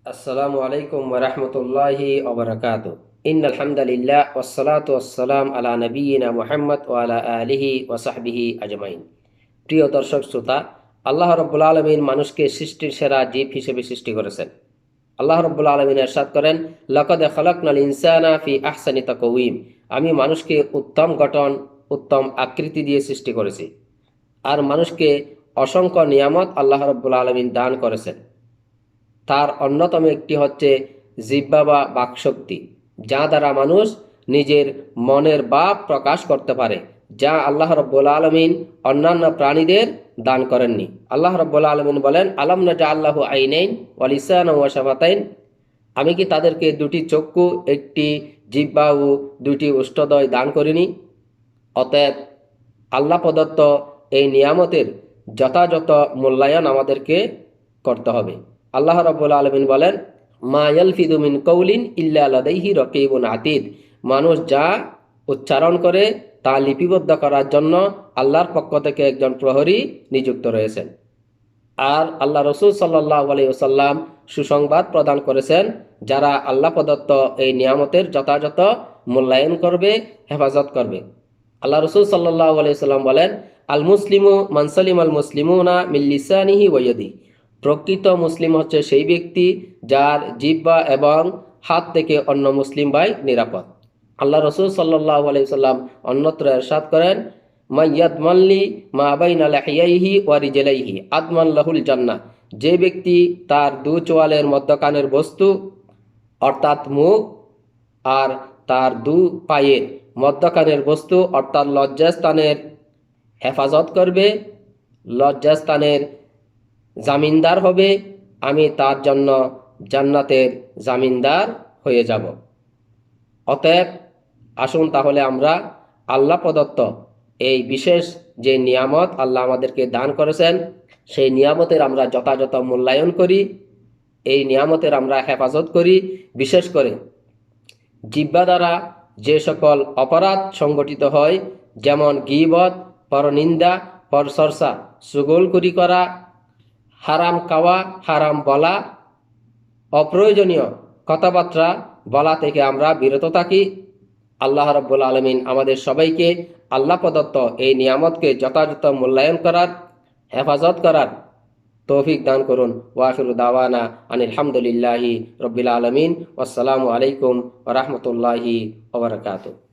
আসসালামু আলাইকুম ওয়া রাহমাতুল্লাহি ওয়া বারাকাতুহু। ইন্নাল হামদালিল্লাহ ওয়াস সালাতু ওয়াস সালাম আলা নাবিয়িনা মুহাম্মদ ওয়া আলা আলিহি ওয়া সাহবিহি আজমাইন। প্রিয় দর্শক শ্রোতা, আল্লাহ রাব্বুল আলামিন মানুষকে সৃষ্টির সেরা জীব হিসেবে সৃষ্টি করেছেন। আল্লাহ রাব্বুল আলামিন ইরশাদ করেন, লাকাদ খালাকনাল ইনসানা ফি আহসানি তাকওয়িম। আমি মানুষকে উত্তম গঠন, উত্তম আকৃতি দিয়ে সৃষ্টি করেছি। আর মানুষকে অসংখ্য নিয়ামত আল্লাহ রাব্বুল আলামিন দান করেছেন। তার অন্যতম একটি হচ্ছে জিহ্বা বা বাকশক্তি, যা দ্বারা মানুষ নিজের মনের ভাব প্রকাশ করতে পারে, যা আল্লাহ রব্বুল আলমিন অন্যান্য প্রাণীদের দান করেননি। আল্লাহ রব্বুল আলমিন বলেন, আলম নাজা আল্লাহু আইনাইন ওয়া লিসানা ওয়া শাফাতাইন। আমি কি তাদেরকে দুটি চক্ষু, একটি জিহ্বা ও দুটি ওষ্ঠদ্বয় দান করিনি? অতএব আল্লাহ প্রদত্ত এই নিয়ামতের যথাযথ মূল্যায়ন আমাদেরকে করতে হবে। আল্লাহ রাব্বুল আলামিন বলেন, মা ইয়ালফিযু মিন কওলিন ইল্লা লাদাইহি রাকীবুন আতীদ। মানুষ যা উচ্চারণ করে তা লিপিবদ্ধ করার জন্য আল্লাহর পক্ষ থেকে একজন প্রহরী নিযুক্ত রয়েছেন। আর আল্লাহ রসুল সাল্লাল্লাহু আলাইহি ওয়াসাল্লাম সুসংবাদ প্রদান করেছেন, যারা আল্লাহ প্রদত্ত এই নিয়ামতের যথাযথ মূল্যায়ন করবে, হেফাজত করবে। আল্লাহ রসুল সাল্লাল্লাহু আলাইহি ওয়াসাল্লাম বলেন, আল মুসলিমু মান সালিম আল মুসলিমুনা মিন লিসানিহি ওয়া ইয়াদিহি। প্রকৃত মুসলিম হচ্ছে সেই ব্যক্তি যার জিহ্বা এবং হাত থেকে অন্য মুসলিম ভাই নিরাপদ। আল্লাহ রসুল সাল্লাল্লাহু আলাইহি ওয়াসাল্লাম অন্যত্র ইরশাদ করেন, মাইয়াদমানলি মা বাইনা লাহিয়াইহি ওয়া রিজলাইহি আদমান লাহুল জান্নাহ। যে ব্যক্তি তার দু চোয়ালের মধ্যখানের বস্তু অর্থাৎ মুখ আর তার দু পায়ের মধ্যখানের বস্তু অর্থাৎ লজ্জাস্থানের হেফাজত করবে, লজ্জাস্থানের জামিনদার হবে, আমি তার জন্য জান্নাতের জামিনদার হয়ে যাব। অতএব আসুন তাহলে আমরা আল্লাহ প্রদত্ত এই বিশেষ যে নিয়ামত আল্লাহ আমাদেরকে দান করেছেন, সেই নিয়ামতের আমরা যথাযথ মূল্যায়ন করি, এই নিয়ামতের আমরা হেফাজত করি। বিশেষ করে জিহ্বা দ্বারা যে সকল অপরাধ সংগঠিত হয়, যেমন গীবত, পরনিন্দা, পরচর্চা, চুগলখড়ি করা, হারাম খাওয়া, হারাম বলা, অপ্রয়োজনীয় কথাবার্তা বলা থেকে আমরা বিরত থাকি। আল্লাহ রাব্বুল আলামিন আমাদের সবাইকে আল্লাহ প্রদত্ত এই নিয়ামতকে যথাযথ মূল্যায়ন করার, হেফাজত করার তৌফিক দান করুন। ওয়া আখিরু দাওয়ানা আনিল হামদুলিল্লাহি রাব্বিল আলামিন। আসসালামু আলাইকুম ওয়া রাহমাতুল্লাহি ওয়া বারাকাতুহু।